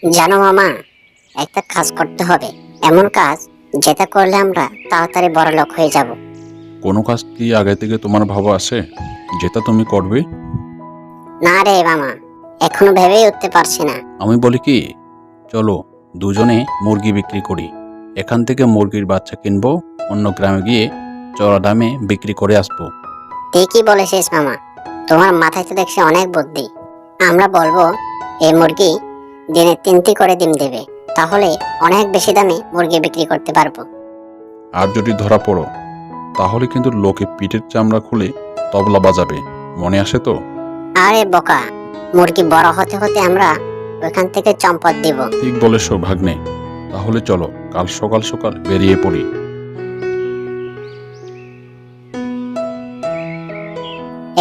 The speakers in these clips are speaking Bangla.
জানো মামা, একটা কাজ করতে হবে। এমন কাজ যেটা করলে আমরা তাড়াতাড়ি বড়লোক হয়ে যাব। কোনো কাজ কি আগে থেকে তোমার ভাবা আছে যেটা তুমি করবে? না রে মামা, এখনো ভেবেই উঠতে পারছি না। আমি বলি কি, চলো দুজনে মুরগি বিক্রি করি। এখান থেকে মুরগির বাচ্চা কিনবো, অন্য গ্রামে গিয়ে চড়া দামে বিক্রি করে আসবো। ঠিকই বলেছিস মামা, তোমার মাথায় তো দেখছি অনেক বুদ্ধি। আমরা বলবো এই মুরগি দিনে 3টি করে ডিম দেবে, তাহলে অনেক বেশি দামে মুরগি বিক্রি করতে পারবো। আর যদি ধরা পড়ো তাহলে কিন্তু লোকে পিঠের চামড়া খুলে তবলা বাজাবে, মনে আসে তো? আরে বোকা, মুরগি বড় হতে হতে আমরা ওইখান থেকে চম্পট দিব। ঠিক বলেছো ভাগ্নে, তাহলে চলো কাল সকাল সকাল বেরিয়ে পড়ি।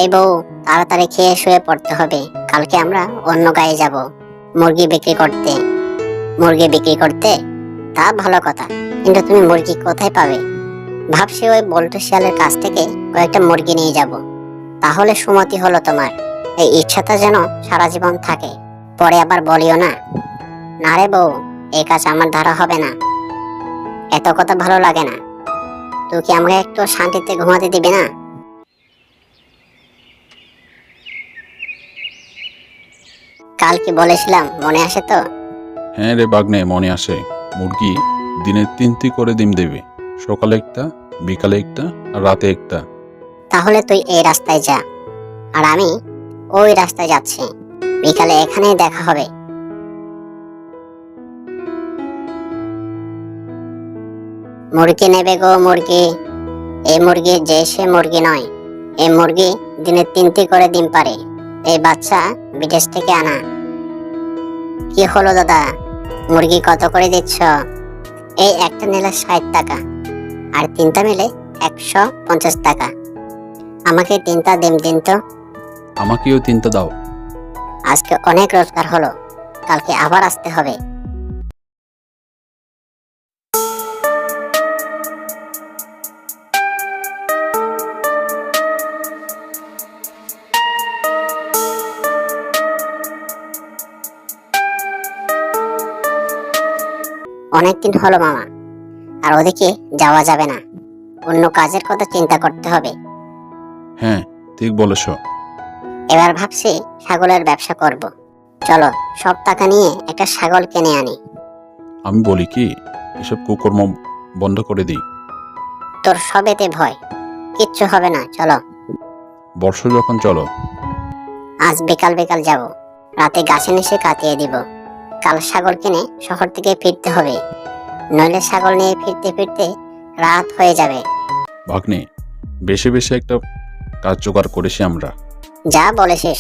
এই বউ, তাড়াতাড়ি খেয়ে শুয়ে পড়তে হবে। কালকে আমরা অন্য গায়ে যাব মুরগি বিক্রি করতে। মুরগি বিক্রি করতে তা ভালো কথা, কিন্তু তুমি মুরগি কোথায় পাবে? ভাবছি ওই বল্টু শিয়ালের কাছ থেকে কয়েকটা মুরগি নিয়ে যাব। তাহলে সুমতি হলো তোমার। এই ইচ্ছাটা যেন সারা জীবন থাকে, পরে আবার বলিও না। না রে বউ, এই কাজ আমার দ্বারা হবে না। এত কথা ভালো লাগে না। তুই কি আমাকে একটু শান্তিতে ঘুমাতে দিবি না? কাল কি বলেছিলাম মনে আসে তো? হ্যাঁ রে ভাগ্নে, মনে আসে। মুরগি দিনে 3টি করে ডিম দেবে, সকালে একটা, বিকালে একটা আর রাতে একটা। তাহলে তুই এই রাস্তায় যা, আর আমি ওই রাস্তায় যাচ্ছি। বিকালে এখানেই দেখা হবে। মুরগি নেবে গো মুরগি। এই মুরগি যে সে মুরগি নয়। এই মুরগি দিনে 3টি করে ডিম পারে। এই বাচ্চা বিদেশ থেকে আনা। কি হলো দাদা, মুরগি কত করে দিচ্ছ? এই একটা নিলে 60 টাকা, আর 3টা মিলে 150 টাকা। আমাকে 3টা ডিম দিন তো। আমাকেও 3টা দাও। আজকে অনেক রোজগার হলো, কালকে আবার আসতে হবে। অনেকদিন হলো মামা, আর ওদিকে যাওয়া যাবে না। অন্য কাজের কথা চিন্তা করতে হবে। হ্যাঁ, ঠিক বলেছ। এবার ভাবছি ছাগলের ব্যবসা করব। চলো সব টাকা নিয়ে একটা ছাগল কিনে আনি। আমি বলি কি, এসব কুকর্ম বন্ধ করে দিই। তোর সবেতে ভয়, কিচ্ছু হবে না। চলো বর্ষ যখন, চলো। আজ বিকাল বিকাল যাব, রাতে গাছে নিচে কাটিয়ে দিব। কাল ছাগল কিনে শহর থেকে ফিরতে হবে, নইলে ছাগল নিয়ে ফিরতে ফিরতে রাত হয়ে যাবে। ভাগ্নে, বেশি বেশি একটা কাজ জোগাড় করেছি আমরা। যা বলেছিস।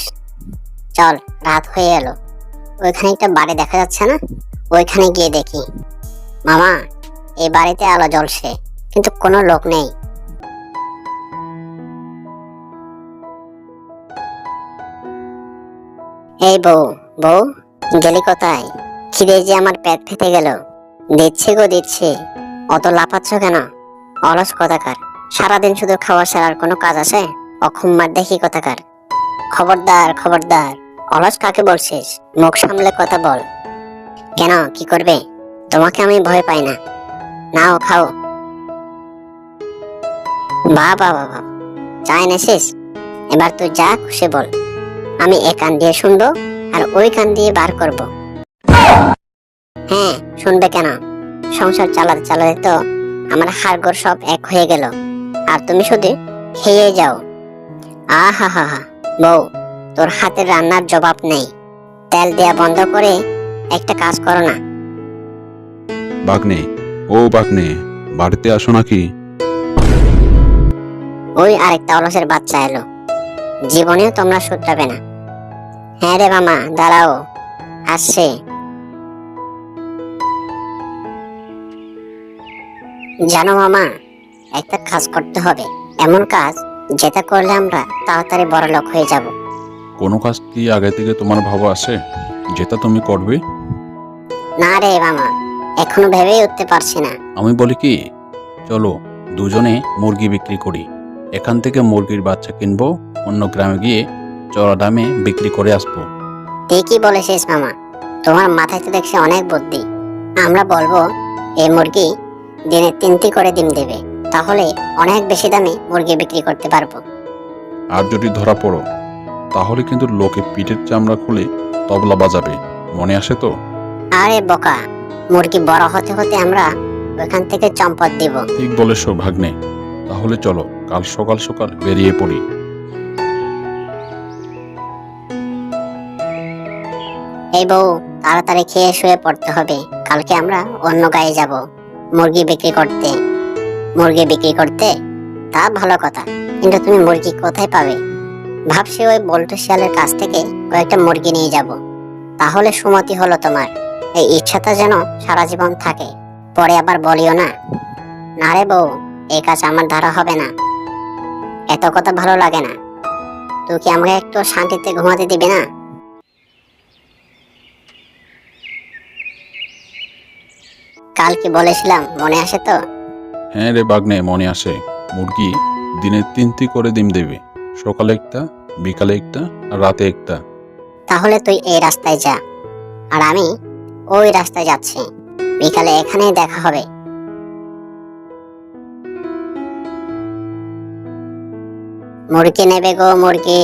চল, রাত হয়ে এলো। ওইখানে একটা বাড়ি দেখা যাচ্ছে না? ওইখানে গিয়ে দেখি। মামা, এই বাড়িতে আলো জ্বলছে, কিন্তু কোনো লোক নেই। এই বউ, বউ, গেলি কোথায়? খিদে যে আমার পেট ফেটে গেল। দিচ্ছে গো দিচ্ছে, অত লাফাচ্ছ কেন? অলস কথাকার, সারাদিন শুধু খাওয়া ছাড়ার কোনো কাজ আছে? অক্ষুম্মার দেখি কথাকার। খবরদার খবরদার, অলস কাকে বলছিস? মুখ সামলে কথা বল। কেন, কি করবে? তোমাকে আমি ভয় পাই না। নাও খাও। বাহ বাহ বাহ বাহ, চা এনেছিস? এবার তুই যা খুশি বল, আমি এ কান দিয়ে শুনবো আর ওই কান দিয়ে বার করব। হ্যাঁ, শুনবে কেন? সংসার চালাতে চালাতে তো আমার হাড়গোড় সব এক হয়ে গেল, আর তুমি শুধু খেয়ে যাও। আহা হা হা, বউ, তোর হাতের রান্নার জবাব নেই। তেল দেয়া বন্ধ করে একটা কাজ করো না। ভাগ্নে, ও ভাগ্নে, বাড়িতে আসো নাকি? ওই আরেকটা অলসের বাচ্চা এলো, জীবনেও তোমরা শুধরাবে না। হ্যাঁ রে মামা, দাঁড়াও, আসছে। জানো মামা, একটা কাজ করতে হবে। এমন কাজ যেটা করলে আমরা তাড়াতাড়ি বড়লোক হয়ে যাব। কোনো কাজ কি আগে থেকে তোমার ভাবা আছে যেটা তুমি করবে? না রে মামা, এখনো ভেবেই উঠতে পারছি না। আমি বলি কি, চলো দুজনে মুরগি বিক্রি করি। এখান থেকে মুরগির বাচ্চা কিনবো, অন্য গ্রামে গিয়ে চড়া দামে বিক্রি করে আসবো। ঠিকই বলেছিস মামা, তোমার মাথায় তো দেখছি অনেক বুদ্ধি। আমরা বলবো এই মুরগি দিনে 3টি করে ডিম দেবে, তাহলে অনেক বেশি দামে মুরগি বিক্রি করতে পারবো। আর যদি ধরা পড়ো তাহলে কিন্তু লোকে পিঠের চামড়া খুলে তবলা বাজাবে, মনে আসে তো? আরে বোকা, মুরগি বড় হতে হতে আমরা ওখান থেকে চম্পট দিব। ঠিক বলেছো ভাগ্নে, তাহলে চলো কাল সকাল সকাল বেরিয়ে পড়ি। এই বউ, তাড়াতাড়ি খেয়ে শুয়ে পড়তে হবে, কালকে আমরা অন্য গায়ে যাব মুরগি বিক্রি করতে। মুরগি বিক্রি করতে? তা ভালো কথা, কিন্তু তুমি মুরগি কোথায় পাবে? ভাবছি ওই বল্টু শিয়ালের কাছ থেকে কয়েকটা মুরগি নিয়ে যাব, তাহলে সুমতি হলো তোমার। এই ইচ্ছাটা যেন সারা জীবন থাকে, পরে আবার বলিও না। না রে বউ, এই কাজ আমার দ্বারা হবে না। এত কথা ভালো লাগে না। তুই কি আমাকে একটু শান্তিতে ঘুমাতে দিবি না? কাল কি বলেছিলাম মনে আসে তো? হ্যাঁ রে ভাগ্নে, মনে আসে। মুরগি দিনে 3টি করে ডিম দেবে, সকালে একটা, বিকালে একটা, আর রাতে একটা। তাহলে তুই এই রাস্তায় যা, আর আমি ওই রাস্তায় যাচ্ছি। বিকালে এখানেই দেখা হবে। মুরগি নেবে গো মুরগি।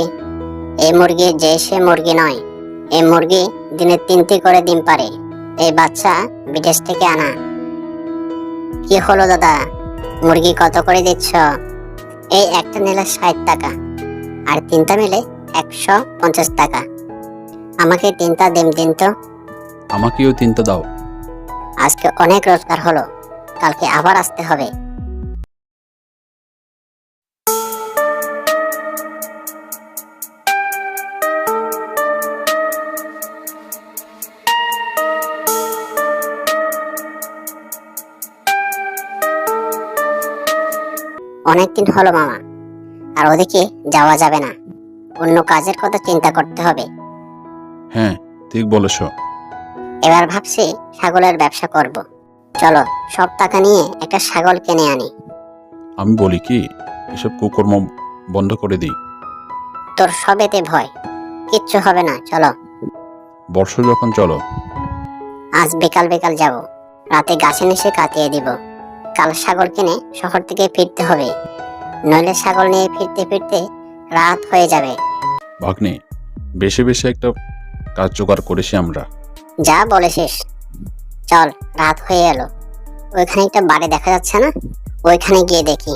এই মুরগি যে সে মুরগি নয়, এই মুরগি দিনে 3টি করে ডিম পারে। এই বাচ্চা বিদেশ থেকে আনা। কি হলো দাদা, মুরগি কত করে দিচ্ছ? এই একটা নিলে 60 টাকা, আর 3টা মিলে 150 টাকা। আমাকে 3টা ডিম দিন তো। আমাকেও 3টা দাও। আজকে অনেক রোজগার হলো, কালকে আবার আসতে হবে। অনেকদিন হলো মামা, আর ওদিকে যাওয়া যাবে না। অন্য কাজের কথা চিন্তা করতে হবে। হ্যাঁ ঠিক বলেছ। এবার ভাবছি ছাগলের ব্যবসা করব। চলো সব টাকা নিয়ে একটা ছাগল কিনে আনি। আমি বলি কি, এসব কুকর্ম বন্ধ করে দিই। তোর সবেতে ভয়, কিচ্ছু হবে না। চলো বর্ষ যখন, চলো। আজ বিকাল বিকাল যাব, রাতে গাছে নিচে কাটিয়ে দিব। কাল ছাগল কিনে শহর থেকে ফিরতে হবে, নইলে ছাগল নিয়ে ফিরতে ফিরতে রাত হয়ে যাবে। ভাগ্নে, বেশি বেশি একটা কাজ জোগাড় করেছি আমরা। যা বলেছিস। চল, রাত হয়ে এলো। ওইখানে একটা বাড়ি দেখা যাচ্ছে না? ওইখানে গিয়ে দেখি।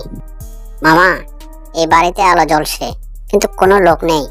মামা, এই বাড়িতে আলো জ্বলছে, কিন্তু কোনো লোক নেই।